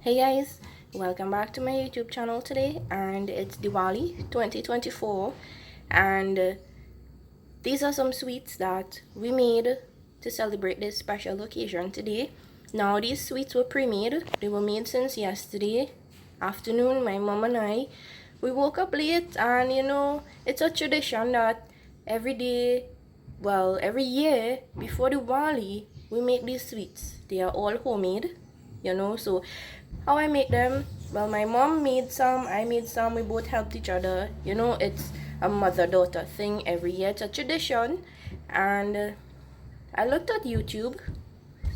Hey guys, welcome back to my YouTube channel today, and it's Diwali 2024, and these are some sweets that we made to celebrate this special occasion today. Now these sweets were pre-made. They were made since yesterday afternoon. My mom and I, we woke up late, and it's a tradition that every day, well, every year before Diwali, we make these sweets. They are all homemade, so how I make them? Well, my mom made some, I made some, we both helped each other. It's a mother-daughter thing every year. It's a tradition. And I looked at YouTube,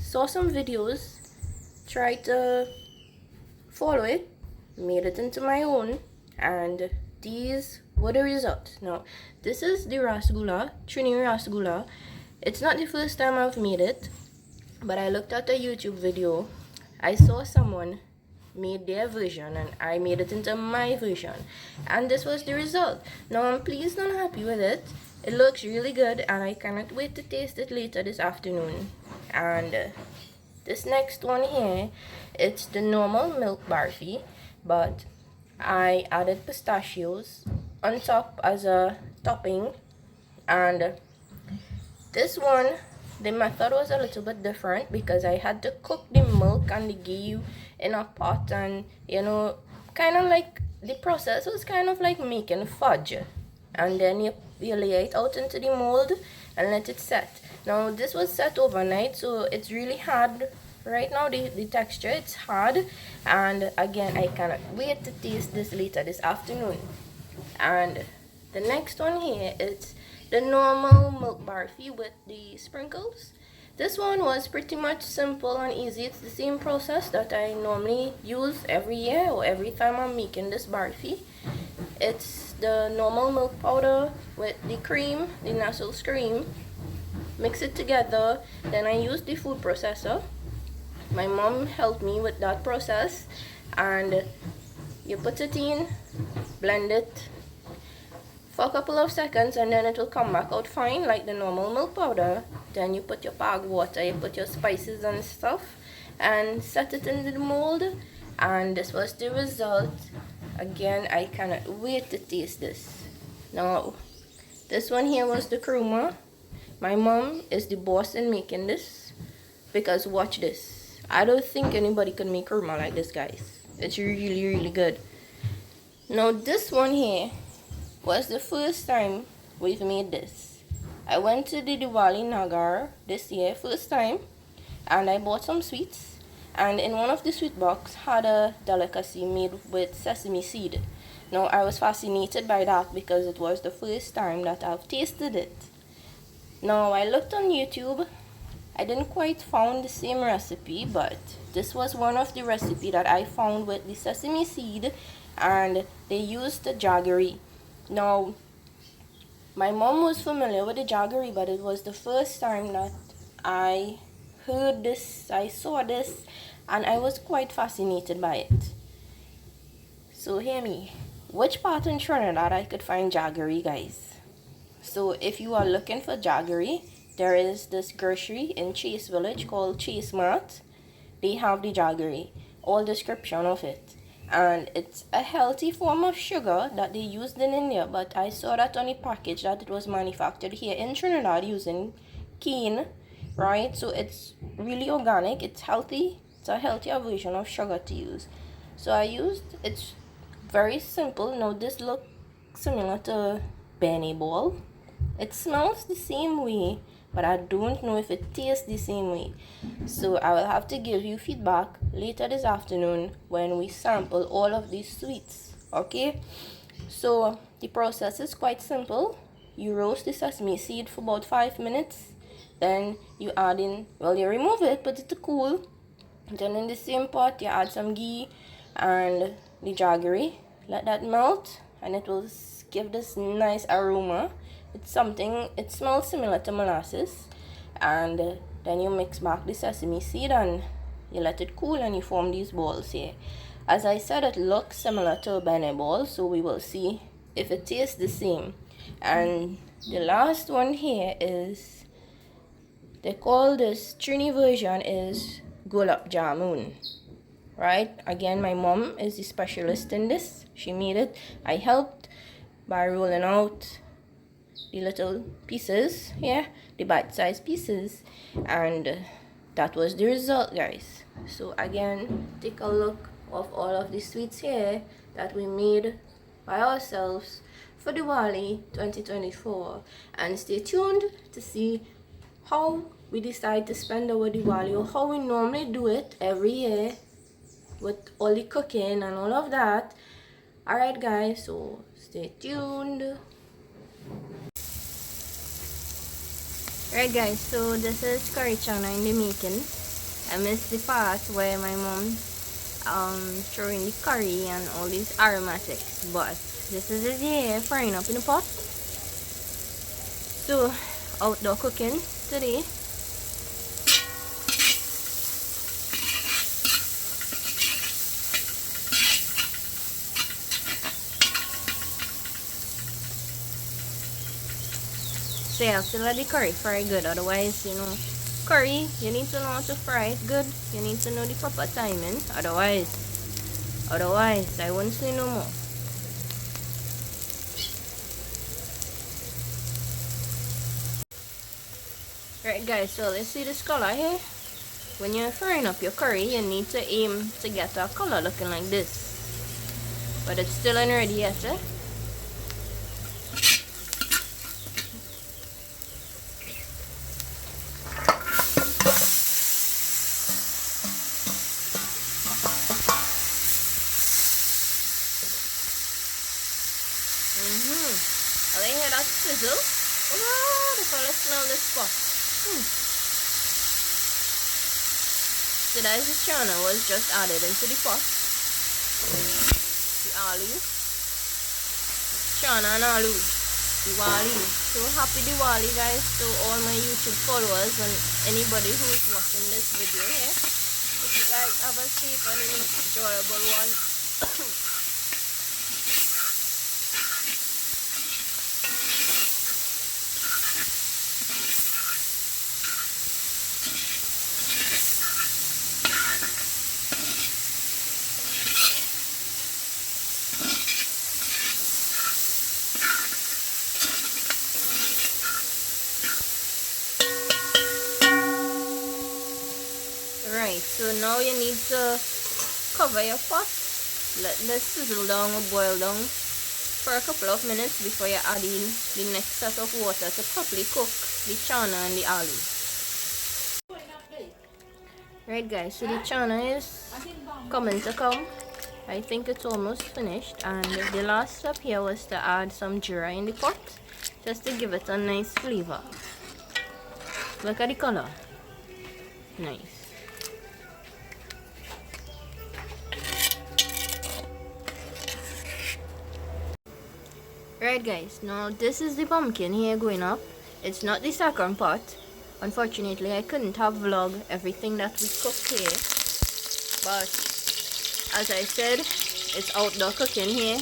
saw some videos, tried to follow it, made it into my own, and these were the results. Now, this is the rasgulla, Trini rasgulla. It's not the first time I've made it, but I looked at a YouTube video. I saw someone made their version and I made it into my version, and this was the result. Now I'm pleased and happy with it. It looks really good and I cannot wait to taste it later this afternoon. And this next one here, it's the normal milk barfi, but I added pistachios on top as a topping. And this one, the method was a little bit different because I had to cook the milk and the ghee in a pot, and kind of like the process was kind of like making fudge, and then you lay it out into the mold and let it set. Now this was set overnight, so it's really hard right now. The texture, it's hard, and again I cannot wait to taste this later this afternoon. And the next one here, it's the normal milk barfi with the sprinkles. This one was pretty much simple and easy. It's the same process that I normally use every year or every time I'm making this barfi. It's the normal milk powder with the cream, the Nestle's cream. Mix it together. Then I use the food processor. My mom helped me with that process. And you put it in, blend it for a couple of seconds, and then it will come back out fine like the normal milk powder. Then you put your pag water, you put your spices and stuff, and set it into the mold. And this was the result. Again, I cannot wait to taste this. Now, this one here was the kurma. My mom is the boss in making this, because watch this. I don't think anybody could make kurma like this, guys. It's really, really good. Now, this one here was the first time we've made this. I went to the Divali Nagar this year, first time, and I bought some sweets, and in one of the sweet box had a delicacy made with sesame seed. Now I was fascinated by that because it was the first time that I've tasted it. Now I looked on YouTube. I didn't quite found the same recipe, but this was one of the recipe that I found with the sesame seed, and they used the jaggery. Now, my mom was familiar with the jaggery, but it was the first time that I heard this, I saw this, and I was quite fascinated by it. So hear me, which part in Trinidad I could find jaggery, guys? So if you are looking for jaggery, there is this grocery in Chase Village called Chase Mart. They have the jaggery, all description of it. And it's a healthy form of sugar that they used in India, but I saw that on the package that it was manufactured here in Trinidad using cane, right? So it's really organic, it's healthy, it's a healthier version of sugar to use. So I used, it's very simple. Now this looks similar to Benny ball. It smells the same way, but I don't know if it tastes the same way. So I will have to give you feedback later this afternoon when we sample all of these sweets, okay? So the process is quite simple. You roast the sesame seed for about 5 minutes. Then you add in, well, you remove it, put it to cool. Then in the same pot, you add some ghee and the jaggery. Let that melt, and it will give this nice aroma. It's something, it smells similar to molasses. And then you mix back the sesame seed and you let it cool, and you form these balls here. As I said, it looks similar to a Bene ball, so we will see if it tastes the same. And the last one here is, they call this Trini version is Gulab Jamun. right? Again, my mom is the specialist in this. She made it. I helped by rolling out the little pieces, yeah, the bite-sized pieces, and that was the result, guys. So again, take a look of all of the sweets here that we made by ourselves for Diwali 2024, and stay tuned to see how we decide to spend our Diwali, or how we normally do it every year with all the cooking and all of that. Alright guys, so stay tuned. Alright guys, so this is curry chana in the making. I missed the part where my mom throwing the curry and all these aromatics, but this is it here, frying up in the pot. So outdoor cooking today. So you have to let the curry fry good, otherwise, you know, curry, you need to know how to fry it good. You need to know the proper timing, otherwise I won't say no more. Right guys, so let's see this color here. When you're frying up your curry, you need to aim to get a color looking like this, but it's still not ready yet, eh? I hear that sizzle. Oh, the color smell this spot. So that is the chana was just added into the pot. The aloo. Chana and aloo. Diwali. So happy Diwali guys to all my YouTube followers and anybody who is watching this video here. If you guys have a safe and enjoyable one. Right, so now you need to cover your pot, let this sizzle down or boil down for a couple of minutes before you add in the next set of water to properly cook the chana and the aloo. Right guys, so the chana is coming to come. I think it's almost finished, and the last step here was to add some jeera in the pot just to give it a nice flavor. Look at the color. Nice. Right guys, now this is the pumpkin here going up. It's not the second pot. Unfortunately, I couldn't have vlogged everything that we cooked here. But as I said, it's outdoor cooking here.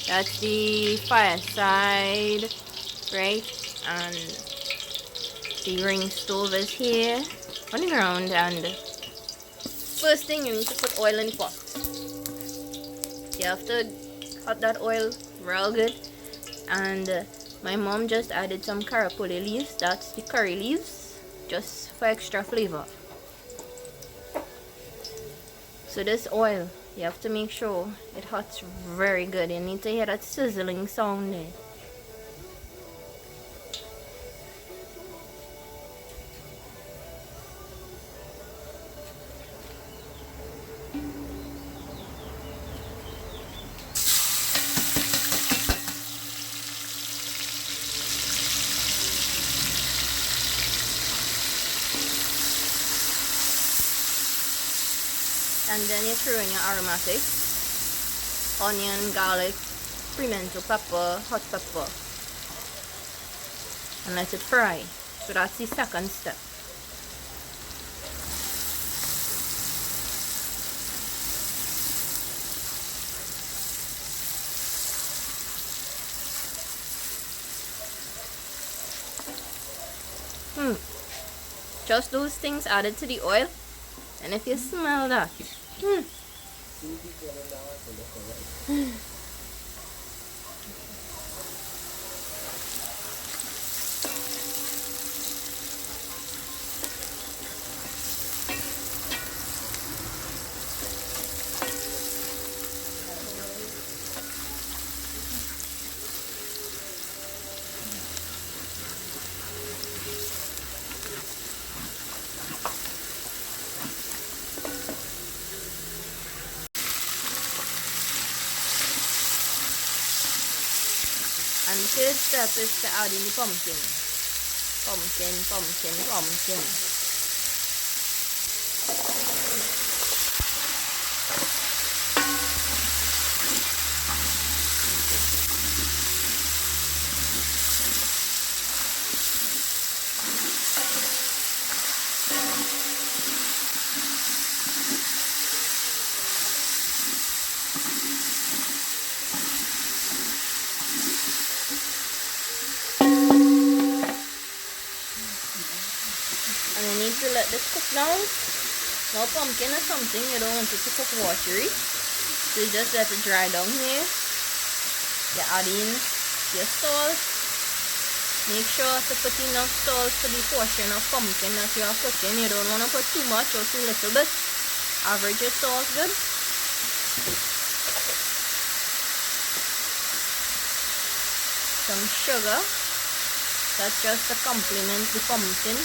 That's the fireside, right? And the ring stove is here on the ground. And first thing, you need to put oil in the pot. You have to hot that oil real good. And my mom just added some karapuli leaves, that's the curry leaves, just for extra flavor. So this oil, you have to make sure it hots very good. You need to hear that sizzling sound there. And then you throw in your aromatics, onion, garlic, pimento pepper, hot pepper, and let it fry. So that's the second step. Just those things added to the oil, and if you smell that, And the third step is to add in the pumpkin. Pumpkin, pumpkin, pumpkin. And you need to let this cook now. Now pumpkin is something you don't want it to cook watery. So you just let it dry down here. You add in your salt. Make sure to put enough salt for the portion of pumpkin that you are cooking. You don't want to put too much or too little bit. Average your salt good. Some sugar. That's just to complement the pumpkin.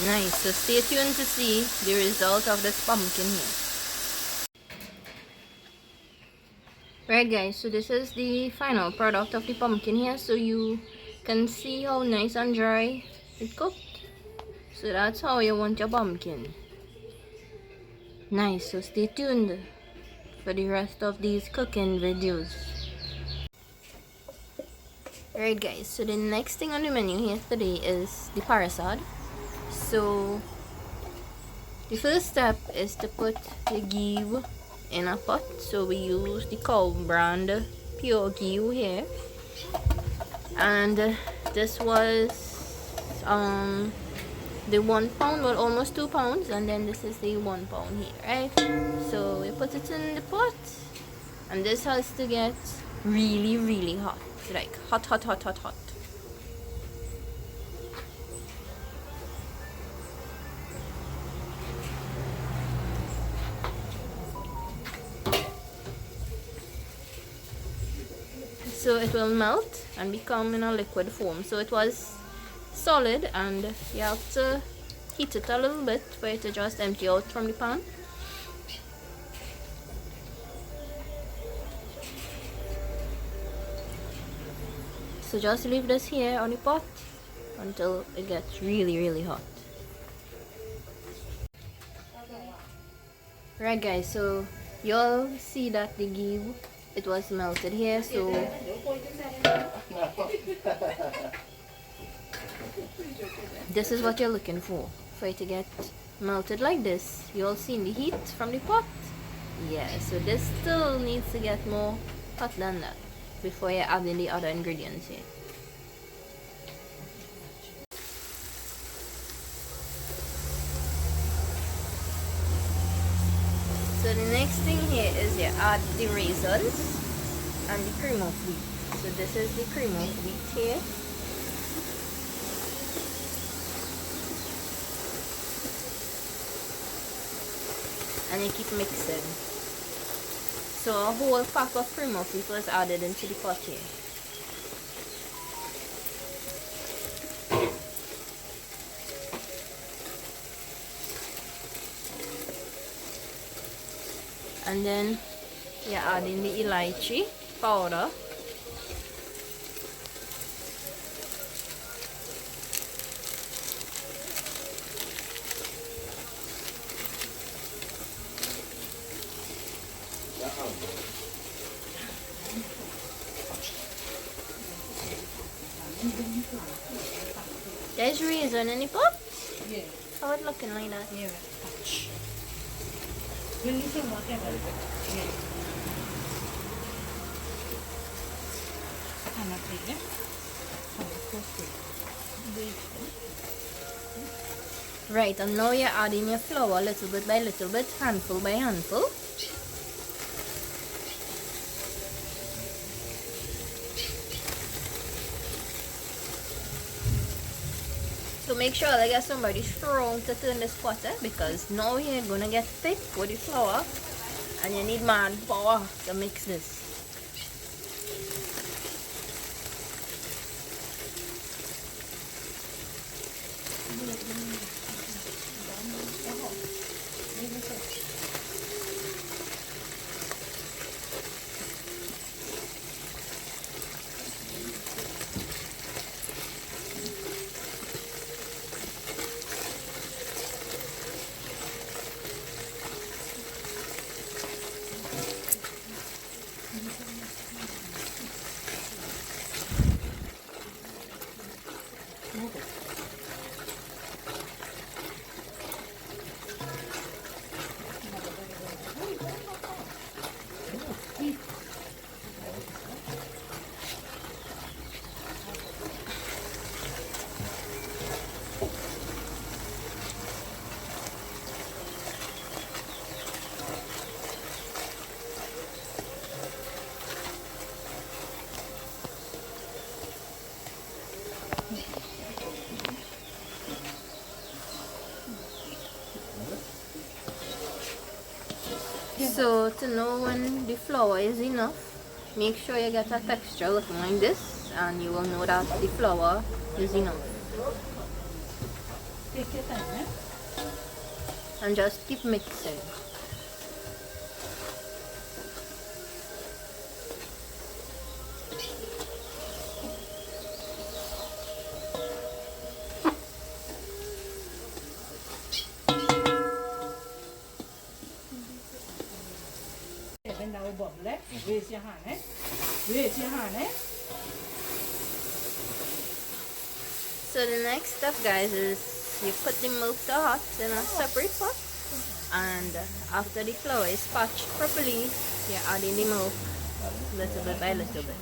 Nice, so stay tuned to see the result of this pumpkin here. Right guys, so this is the final product of the pumpkin here. So you can see how nice and dry it cooked. So that's how you want your pumpkin. Nice, so stay tuned for the rest of these cooking videos. Alright guys, so the next thing on the menu here today is the parasad. So the first step is to put the ghee in a pot. So we use the cow brand pure ghee here, and this was the 1 pound, well almost 2 pounds, and then this is the 1 pound here, right? So we put it in the pot, and this has to get really hot, like hot. So it will melt and become in a liquid form. So it was solid, and you have to heat it a little bit for it to just empty out from the pan. So just leave this here on the pot until it gets really hot. Right guys, so you'll see that the ghee, it was melted here, so this is what you're looking for it to get melted like this. You'll see the heat from the pot. Yeah, so this still needs to get more hot than that before you add in the other ingredients here. So the next thing here is you add the raisins and the cream of wheat. So this is the cream of wheat here. And you keep mixing. So a whole pack of cream of wheat was added into the pot here. And then you add in the elaichi powder. There's raisin in the pot? Yeah. How it looking like that? Yeah. When you say whatever. Yeah. I'm not ready. Right, and now you're adding your flour little bit by little bit, handful by handful. So make sure that you get somebody strong to turn this pot, because now you're gonna get thick with the flour and you need manpower to mix this. So to know when the flour is enough, make sure you get a texture looking like this, and you will know that the flour is enough. Take your time, eh? And just keep mixing. When now bubble, raise your hand, eh? Raise your hand, eh? So the next step, guys, is you put the milk to hot in a separate pot, and after the flour is patched properly, you're adding the milk little bit by little bit.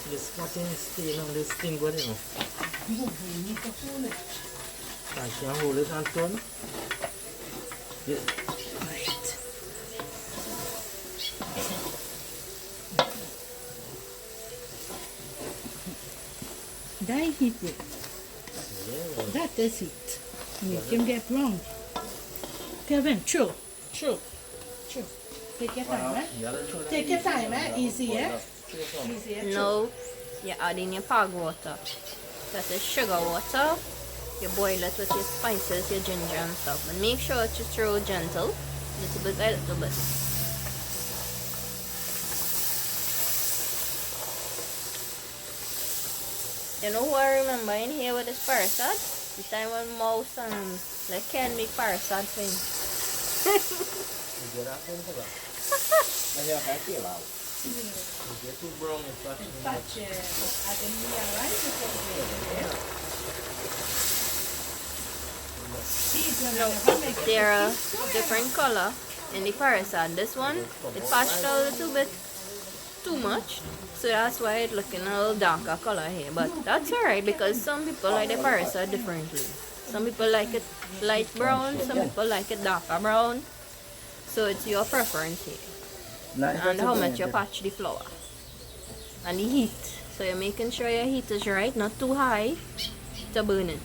This cutting stain on this thing going on. I can hold it and turn. Yes. Right. That heat it. Yeah. That is it. Make him get wrong. Kevin, chill. Chill. Chill. Take your time, eh? Take your time, eh? Easy, eh? Easy, eh? Now you're adding your pag water. That is sugar water. You boil it with your spices, your ginger and stuff. But make sure to throw gentle, little bit by little bit. You know who I remember in here with this parasite? The time when Mouse and like Ken make parasite thing. Get too brown and touch it. Patch, I didn't realize it was there. No, they're a different color in the parasite. This one, it patched a little bit too much, so that's why it's looking a little darker color here. But that's alright, because some people like the parasite differently. Some people like it light brown, some people like it darker brown. So it's your preference here. And how much you patch the flour. And the heat. So you're making sure your heat is right, not too high. to burn it.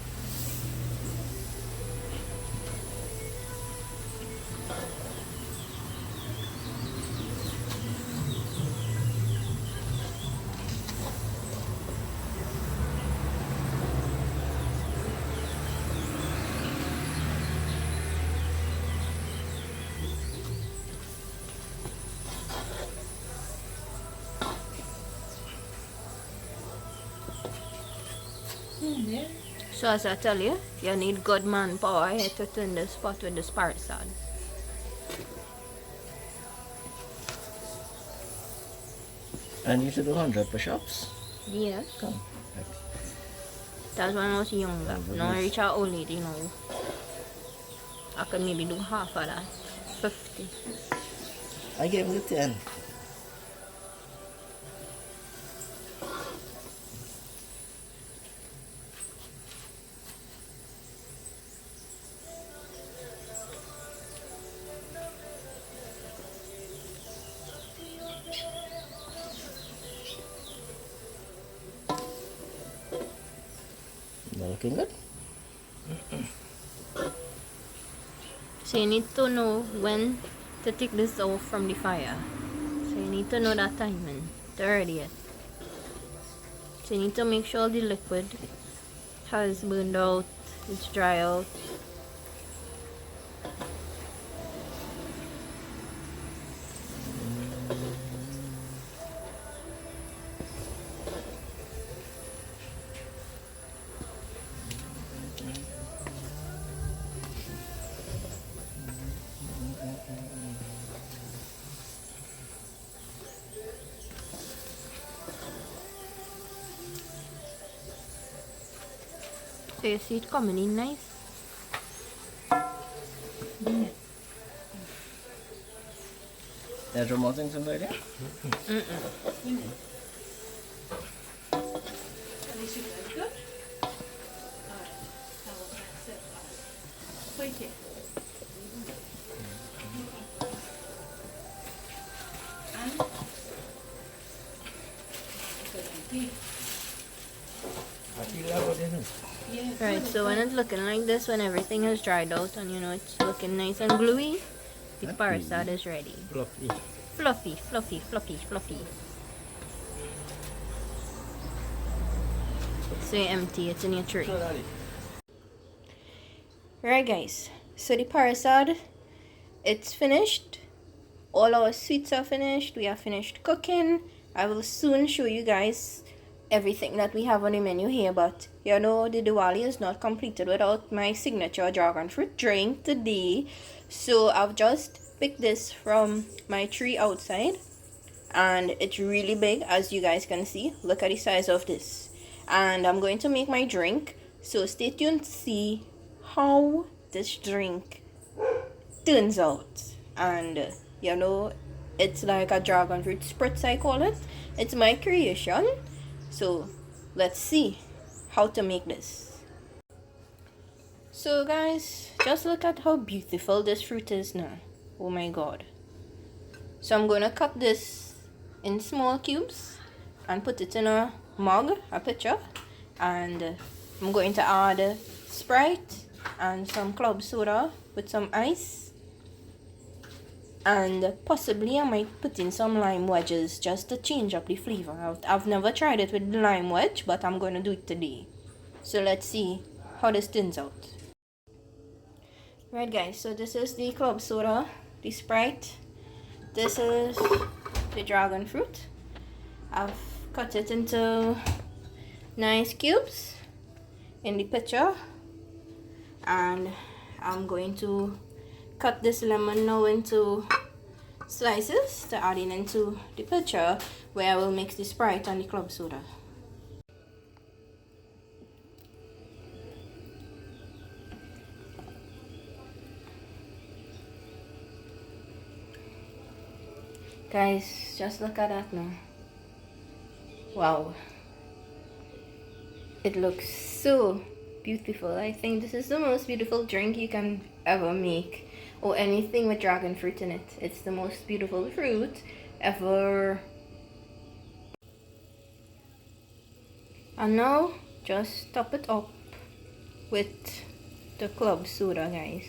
So as I tell you, you need good manpower here to turn this pot with this parasol. And you should do 100 push-ups? Yes. Come. That's when I was younger. Now I reach an old lady now. I could maybe do half of that. 50. I gave you 10. Looking good? So you need to know when to take this off from the fire. So you need to know that timing to ready it. So you need to make sure the liquid has burned out, it's dry out. So you see it coming in nice. There's more things in there? At least you guys good? Alright. That's it. Alright. Wait here. And Right, so when it's looking like this, when everything has dried out and you know it's looking nice and gluey, the parasol is ready. Fluffy. Fluffy, fluffy, fluffy, fluffy. So you empty it in your tray. Right guys, so the parasol, it's finished. All our sweets are finished. We are finished cooking. I will soon show you guys everything that we have on the menu here, but you know the Diwali is not completed without my signature dragon fruit drink today. So I've just picked this from my tree outside and it's really big, as you guys can see. Look at the size of this, and I'm going to make my drink, so stay tuned to see how this drink turns out. And you know, it's like a dragon fruit spritz, I call it. It's my creation, so let's see how to make this. So guys, just look at how beautiful this fruit is now. Oh my god. So I'm going to cut this in small cubes and put it in a mug, a pitcher, and I'm going to add Sprite and some club soda with some ice, and possibly I might put in some lime wedges just to change up the flavor. I've never tried it with the lime wedge, but I'm going to do it today. So let's see how this turns out. Right guys, so this is the club soda, the Sprite, this is the dragon fruit. I've cut it into nice cubes in the pitcher, and I'm going to cut this lemon now into slices to add in into the pitcher, where I will mix the Sprite and the club soda. Guys, just look at that now. Wow, it looks so beautiful. I think this is the most beautiful drink you can ever make, or anything with dragon fruit in it. It's the most beautiful fruit ever. And now just top it up with the club soda, guys.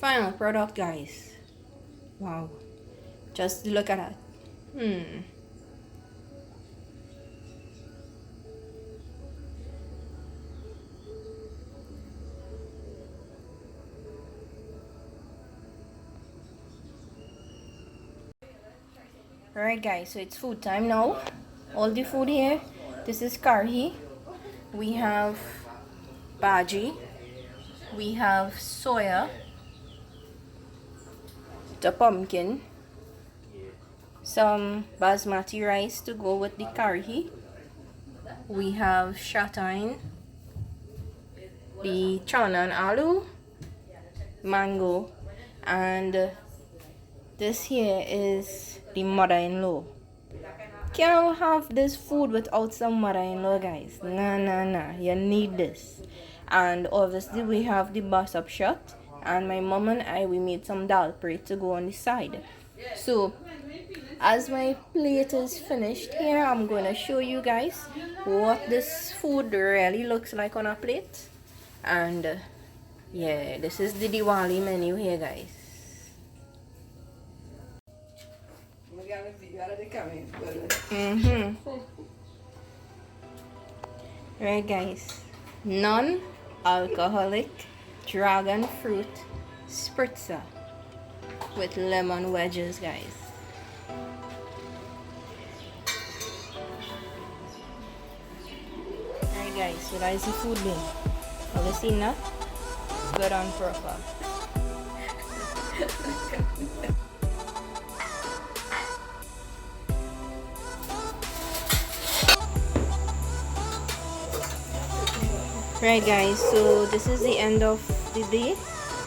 Final product, guys. Wow, just look at that. Alright guys, so it's food time now. All the food here. This is karhi. We have bhaji. We have soya. The pumpkin. Some basmati rice to go with the karhi. We have shatain. The chana and aloo. Mango. And this here is the mother-in-law. Can't have this food without some mother-in-law, guys. Nah. You need this. And obviously we have the bus-up shot. And my mom and I, we made some dal plate to go on the side. So, as my plate is finished here, I'm going to show you guys what this food really looks like on a plate. And yeah, this is the Diwali menu here, guys. Right guys, non-alcoholic dragon fruit spritzer with lemon wedges, guys. Alright guys, so that is the food bin. Have you seen that? Good and proper. Right guys, so this is the end of the day.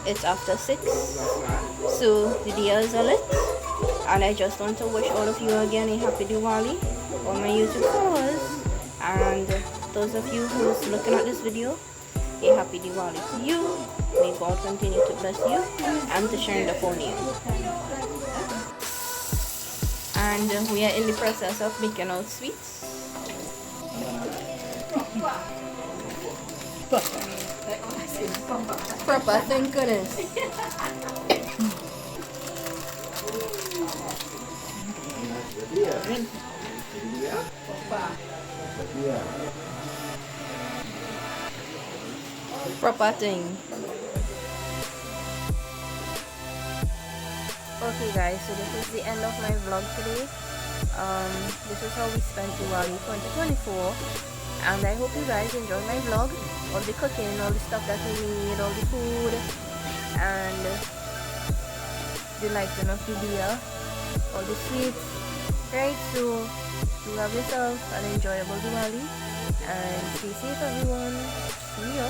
It's after 6, so the day is lit, and I just want to wish all of you again a happy Diwali, all my YouTube followers, and those of you who's looking at this video, a happy Diwali to you. May God continue to bless you and to shine upon you. And we are in the process of making our sweets. Proper, thank goodness. Proper thing. Okay guys, so this is the end of my vlog today. This is how we spent Diwali 2024. And I hope you guys enjoyed my vlog, all the cooking, all the stuff that we made, all the food, and the lighting of the beer, all the sweets. Right, so you have yourself an enjoyable Diwali, and stay safe everyone. See ya.